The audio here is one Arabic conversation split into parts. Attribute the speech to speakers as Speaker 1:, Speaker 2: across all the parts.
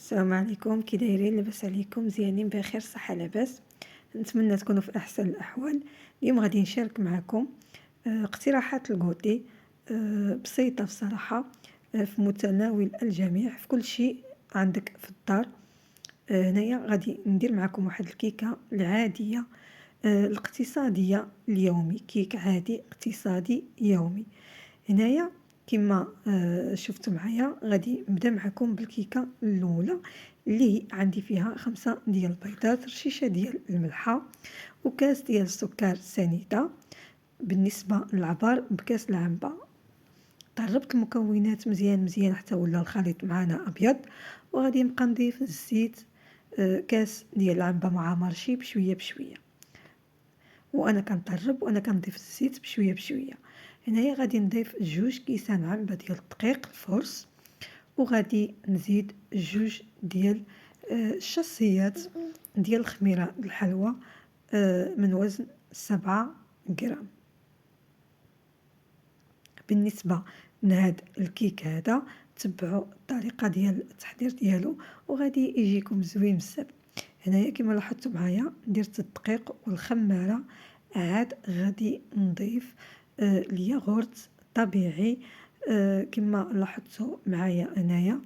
Speaker 1: السلام عليكم، كي دايرين؟ لاباس عليكم؟ مزيانين بخير صحه لاباس. نتمنى تكونوا في احسن الاحوال. اليوم غادي نشارك معكم اقتراحات الغوتي بسيطه بصراحه، في متناول الجميع، في كل شيء عندك في الدار. هنايا غادي ندير معكم واحد الكيكه العاديه، الاقتصاديه اليومي، كيك عادي اقتصادي يومي. هنايا كما شفتوا معايا غادي نبدا معكم بالكيكه الاولى اللي عندي فيها 5 ديال البيضات، رشيشه ديال الملحه، وكاس ديال السكر سنيده. بالنسبه للعبار بكاس العنبه. طربت المكونات مزيان حتى ولا الخليط معنا ابيض، وغادي نبقى نضيف الزيت، كاس ديال العنبه مع مرشي بشويه بشويه، وانا كنطرب وانا كنضيف الزيت بشويه بشويه. هنايا غادي نضيف 2 كيسان عنبه ديال الدقيق الفرص، وغادي نزيد 2 ديال الشاسيات ديال الخميره الحلوى من وزن 7 غرام. بالنسبه لهذا الكيك هذا تبعوا الطريقه ديال التحضير ديالو وغادي يجيكم زوين بزاف. هنايا كما لاحظتوا معايا درت الدقيق والخماره، عاد غادي نضيف الياغورت طبيعي. كما لاحظتوا معايا هنايا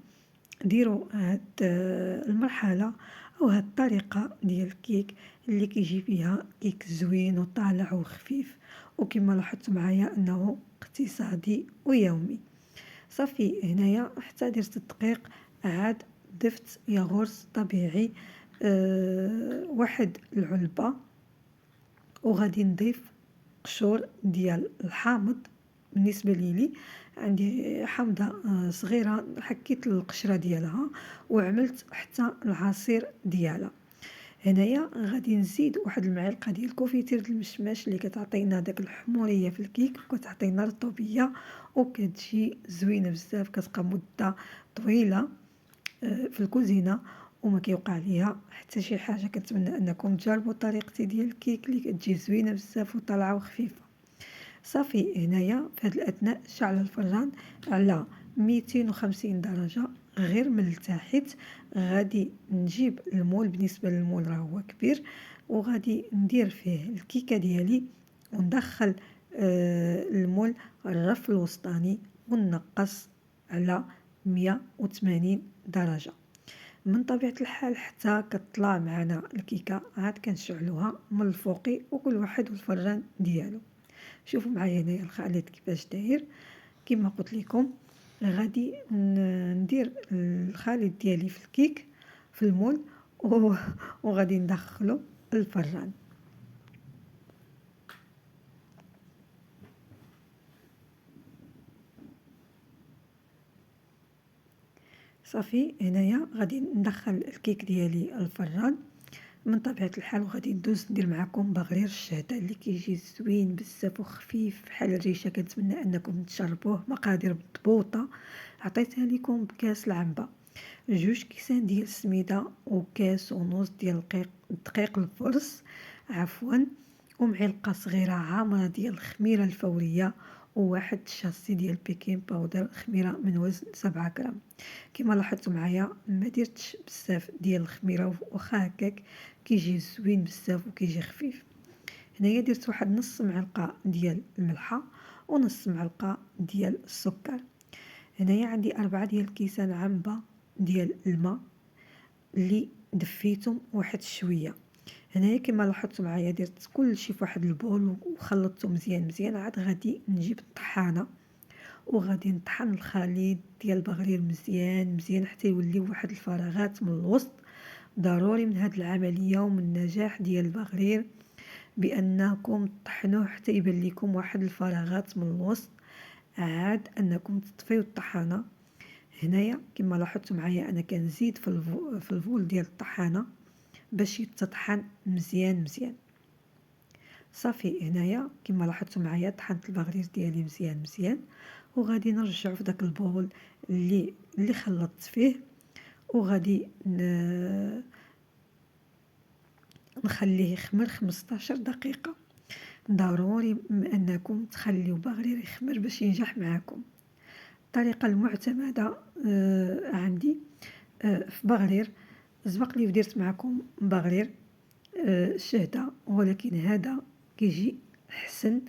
Speaker 1: ديروا هاد المرحله او هاد الطريقه ديال الكيك اللي كيجي فيها كيك زوين وطالع وخفيف، وكما لاحظتوا معايا انه اقتصادي ويومي. صافي هنايا حتى درت الدقيق، عاد ضفت ياغورت طبيعي واحد العلبه، وغادي نضيف قشور ديال الحامض. بالنسبه لي عندي حامضه صغيره، حكيت القشره ديالها وعملت حتى العصير ديالها. هنايا غادي نزيد واحد المعلقه ديال كوفيتير المشماش اللي كتعطينا داك الحموريه في الكيك وكتعطينا رطوبيه وكتجي زوينه بزاف، كتبقى مده طويله في الكوزينه وما كيوقع ليها حتى شي حاجه. كنتمنى انكم تجربوا طريقتي ديال الكيك اللي كتجي زوينه بزاف وطالعه وخفيفه. صافي هنايا في هذا الاثناء شعل الفران على 250 درجه غير من التحت. غادي نجيب المول، بالنسبه للمول راه هو كبير، وغادي ندير فيه الكيكه ديالي وندخل المول الرف الوسطاني وننقص على 180 درجه. من طبيعة الحال حتى كتطلع معنا الكيكه عاد كنشعلوها من الفوقي وكل واحد والفران ديالو. شوفوا معايا هنايا الخليط كيفاش داير. كما قلت لكم غادي ندير الخليط ديالي في الكيك في المول وغادي ندخله الفران. صافي هنايا غادي ندخل الكيك ديالي الفران من طبيعه الحال، وغادي ندوز ندير معكم بغرير الشهده اللي كيجي زوين بزاف وخفيف بحال الريشه. كنتمنى انكم تجربوه. مقادير بالضبوطه عطيتها لكم بكاس العنبه، 2 كيسان ديال السميده وكاس ونص ديال الدقيق الفرص عفوا، ومعلقه صغيره عامره ديال الخميره الفوريه، وواحد الشاسي ديال بيكين باودر خميره من وزن 7 غرام. كما لاحظتوا معايا ما درتش بزاف ديال الخميره، واخا هكاك كيجي زوين بزاف وكيجي خفيف. هنايا درت واحد نص معلقه ديال الملحه ونص معلقه ديال السكر. هنايا عندي 4 ديال كيسان عنبه ديال الماء اللي دفيتهم واحد شويه. هنايا كما لاحظتوا معايا درت كل شيء في واحد البول وخلطته مزيان. عاد غادي نجيب الطحانه وغادي نطحن الخليط ديال البغرير مزيان حتى يوليو واحد الفراغات من الوسط. ضروري من هاد العمليه ومن النجاح ديال البغرير بانكم تطحنوه حتى يبان لكم واحد الفراغات من الوسط، عاد انكم تطفيو الطحانه. هنايا كما لاحظتوا معايا انا كنزيد في الفول ديال الطحانه باش يتطحن مزيان. صافي هنايا كما لاحظتوا معايا طحنت البغرير ديالي مزيان وغادي نرجعو في داك البول اللي خلطت فيه، وغادي نخليه يخمر 15 دقيقه. ضروري انكم تخليو بغرير يخمر باش ينجح معكم. الطريقه المعتمده عندي في بغلير سبق لي ودرت معكم بغلير شهدة، ولكن هذا كيجي حسن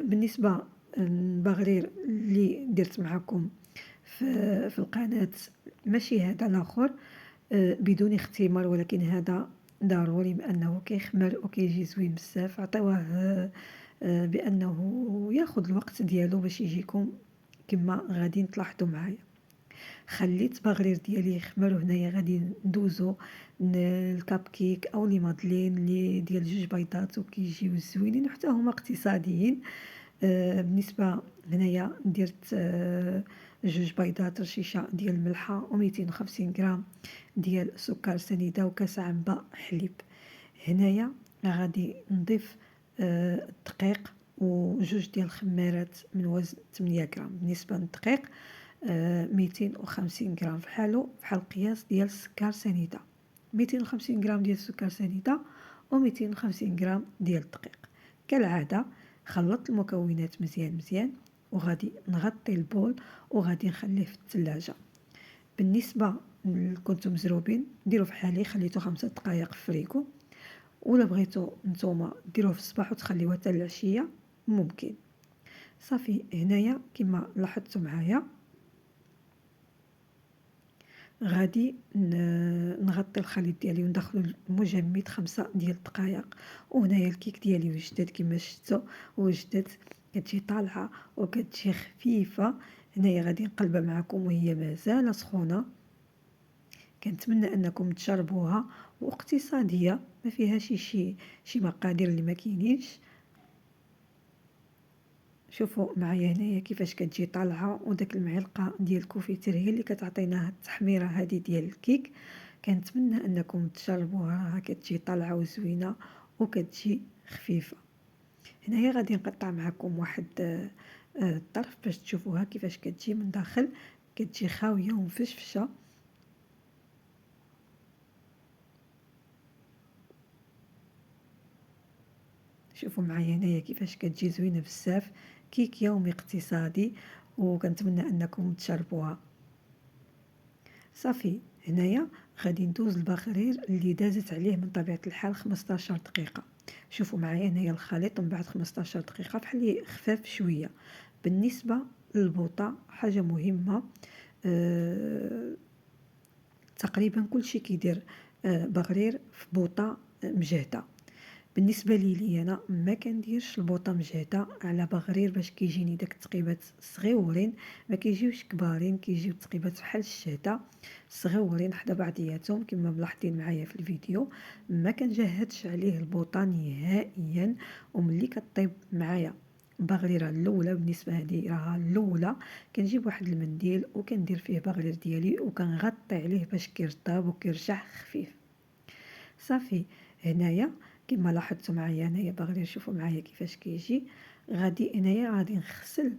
Speaker 1: بالنسبة للبغرير اللي درت معكم في القناة. ماشي هذا الاخر بدون اختمار، ولكن هذا ضروري بانه كيخمر وكيجي زوين بزاف. عطيوه بانه ياخذ الوقت ديالو باش يجيكم كما غادي تلاحظوا معايا. خليت بغرير ديالي يخمر، وهنايا غادي ندوزو الكاب كيك او لي مادلين اللي ديال جوج بيضات وكيجيو زوينين وحتى هما اقتصاديين. بالنسبه هنايا درت جوج بيضات، رشيشه ديال الملحه و250 غرام ديال سكر سنيده وكاس عنبه حليب. هنايا غادي نضيف الدقيق وجوج ديال الخمارات من وزن 8 غرام. بالنسبه للدقيق 250 غرام بحال القياس ديال السكر سنيده، 250 غرام ديال السكر سنيده و250 غرام ديال الدقيق. كالعاده خلطت المكونات مزيان وغادي نغطي البول وغادي نخليه في الثلاجه. بالنسبه كنتم مزروبين ديروا بحالي، خليته 5 دقائق في الفريكو، ولا بغيتو نتوما ديروه في الصباح وتخليوه حتى العشيه ممكن. صافي هنايا كما لاحظتوا معايا غادي نغطي الخليط ديالي وندخلو المجمد 5 ديال الدقائق. وهنايا الكيك ديالي وجدت كما شفتوا، وجدت كتجي طالعه وكتجي خفيفه. هنايا غادي نقلبها معكم وهي مازال سخونه. كنتمنى انكم تجربوها، واقتصاديه ما فيهاش شي مقادير اللي ما كاينينش. شوفوا معايا هنايا كيفاش كتجي طالعه، وداك المعلقه ديال الكوفيتير هي اللي كتعطينا التحميره هذه ديال الكيك. كنتمنى انكم تجربوها، راها كتجي طالعه وزوينه وكتجي خفيفه. هنايا غادي نقطع معكم واحد الطرف باش تشوفوها كيفاش كتجي من داخل، كتجي خاويه ومفشفشه. شوفوا معايا هنايا كيفاش كتجي زوينه بزاف، كيك يومي اقتصادي، وكنتمنى انكم تجربوها. صافي هنايا غادي ندوز البغرير اللي دازت عليه من طبيعه الحال 15 دقيقه. شوفوا معايا هنايا الخليط من بعد 15 دقيقه بحال خفاف شويه. بالنسبه للبوطه حاجه مهمه، تقريبا كلشي كيدير بغرير في بوطه مجهده. بالنسبه لي انا ما كنديرش البوطه مجهده على بغرير باش كيجيني داك التقيبات صغيورين، ما كيجيوش كبارين، كيجيو تقيبات بحال الشهده صغيورين حدا بعضياتهم كما ملاحظين معايا في الفيديو. ما كنجهدش عليه البوطه نهائيا. وملي كطيب معايا بغريره الاولى، بالنسبه هذه راها الاولى، كنجيب واحد المنديل وكندير فيه بغرير ديالي وكنغطي عليه باش كيرطب وكيرجع خفيف. صافي هنايا كما لاحظتوا معايا هنايا بغرير، شوفوا معايا كيفاش كيجي. غادي هنايا غادي نغسل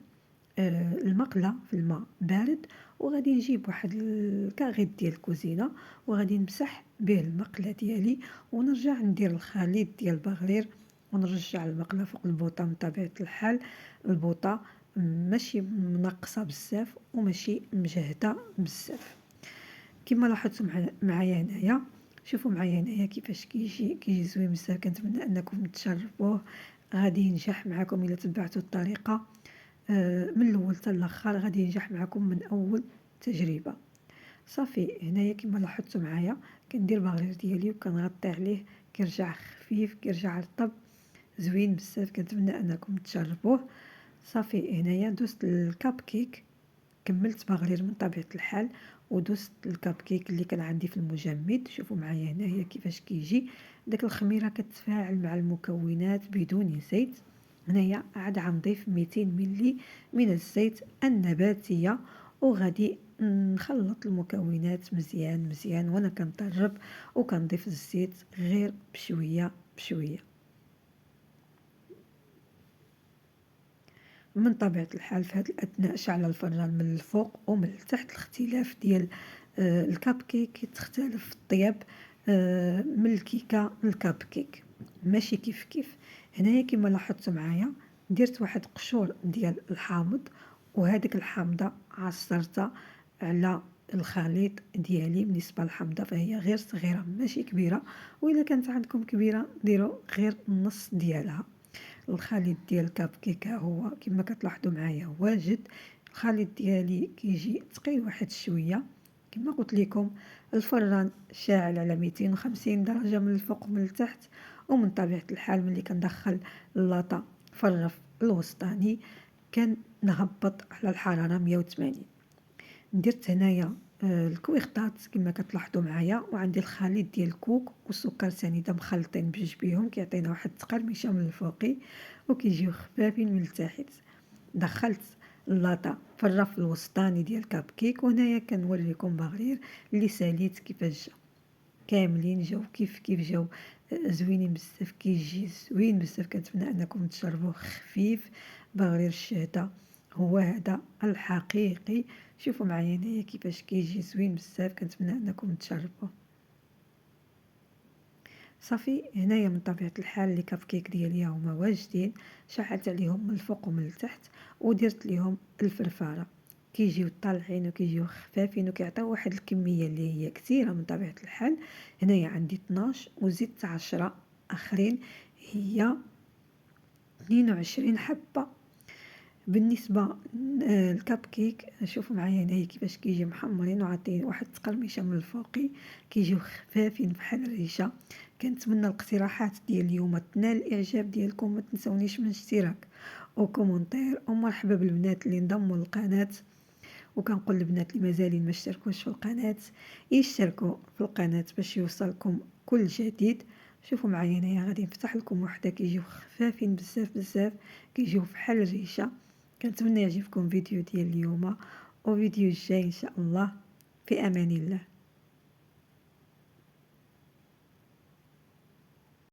Speaker 1: المقله في الماء بارد، وغادي نجيب واحد الكاغيط ديال الكوزينه وغادي نمسح به المقله ديالي، ونرجع ندير الخليط ديال البغرير ونرجع المقله فوق البوطه. من طبيعه الحال البوطه ماشي منقصه بزاف وماشي مجهده بزاف كما لاحظتوا معايا هنايا. شوفوا معايا هنايا كيفاش كيجي زوين بزاف. كنتمنى انكم تجربوه، غادي ينجح معكم الا تبعتوا الطريقه من الاول حتى الاخر، غادي ينجح معكم من اول تجربه. صافي هنايا كما لاحظتوا معايا كندير بغرير ديالي وكنغطي عليه، كيرجع خفيف كيرجع رطب زوين بزاف. كنتمنى انكم تجربوه. صافي هنايا دوزت الكاب كيك، كملت بغرير من طبيعه الحال ودوزت الكاب كيك اللي كان عندي في المجمد. شوفوا معايا هنايا كيفاش كيجي داك الخميره كتفاعل مع المكونات بدون زيت. هنايا عاد غنضيف 200 ملي من الزيت النباتيه، وغادي نخلط المكونات مزيان وانا كنطرب وكنضيف الزيت غير بشويه بشويه. من طبيعة الحال في هذا الأثناء شعل الفران من الفوق ومن التحت. الاختلاف ديال الكاب كيك تختلف في الطياب من الكيكة للكاب كيك، ماشي كيف. هنايا كما لاحظتوا معايا درت واحد قشور ديال الحامض، وهذيك الحامضة عصرتها على الخليط ديالي بالنسبة للحامضة فهي غير صغيرة ماشي كبيرة، وإلا كانت عندكم كبيرة ديروا غير النص ديالها. الخليط ديال الكب كيك ها هو كما كتلاحظوا معايا واجد. الخليط ديالي كيجي ثقيل واحد شويه. كما قلت لكم الفران شاعل على 250 درجه من الفوق ومن التحت، ومن طبيعه الحال ملي كندخل اللاطه في الرف الوسطاني كنهبط على الحراره 180. درت هنايا الكويختات كما كتلاحظوا معايا، وعندي الخليط ديال الكوك والسكر سنيده مخلطين بجوج بيهم كيعطينا واحد التقرمشه من الفوقي وكيجيو خفافين من التحت. دخلت اللاطه في الرف الوسطاني ديال الكب كيك، وهنايا كنوريكم بغرير اللي ساليت كيفاش جا. كاملين جاو كيف جاو زوينين بزاف، كيجي زوين بزاف. كنتمنى انكم تجربوه خفيف بغرير الشهده هو هذا الحقيقي. شوفوا معايا هنايا كيفاش كيجي زوين بزاف، كنتمنى انكم تجربوه. صافي هنايا من طبيعه الحال لي كاف كيك ديالي هما واجدين، شعلت عليهم من الفوق ومن التحت ودرت ليهم الفرفاره. كيجيو طالعين وكيجيو خفافين وكيعطيو واحد الكميه اللي هي كثيره من طبيعه الحال. هنايا عندي 12 وزدت 10 اخرين، هي 22 حبه. بالنسبه الكب كيك شوفوا معايا هنايا كيفاش كيجي محمرين وعاطين واحد التقرمشه من الفوقي، كيجيو خفافين بحال الريشه. كنتمنى الاقتراحات ديال اليوم تنال الاعجاب ديالكم، ما تنسونيش من اشتراك وكومونتير، ومرحبا بالبنات اللي انضموا للقناه. وكنقول للبنات اللي مازالين ما اشتركوش في القناه يشتركوا في القناه باش يوصلكم كل جديد. شوفوا معايا هنايا غادي نفتح لكم وحده كيجيو خفافين بزاف بزاف، كيجيو بحال الريشه. كنتمنى يعجبكم فيديو ديال اليوم، وفيديو الجاي ان شاء الله. في امان الله.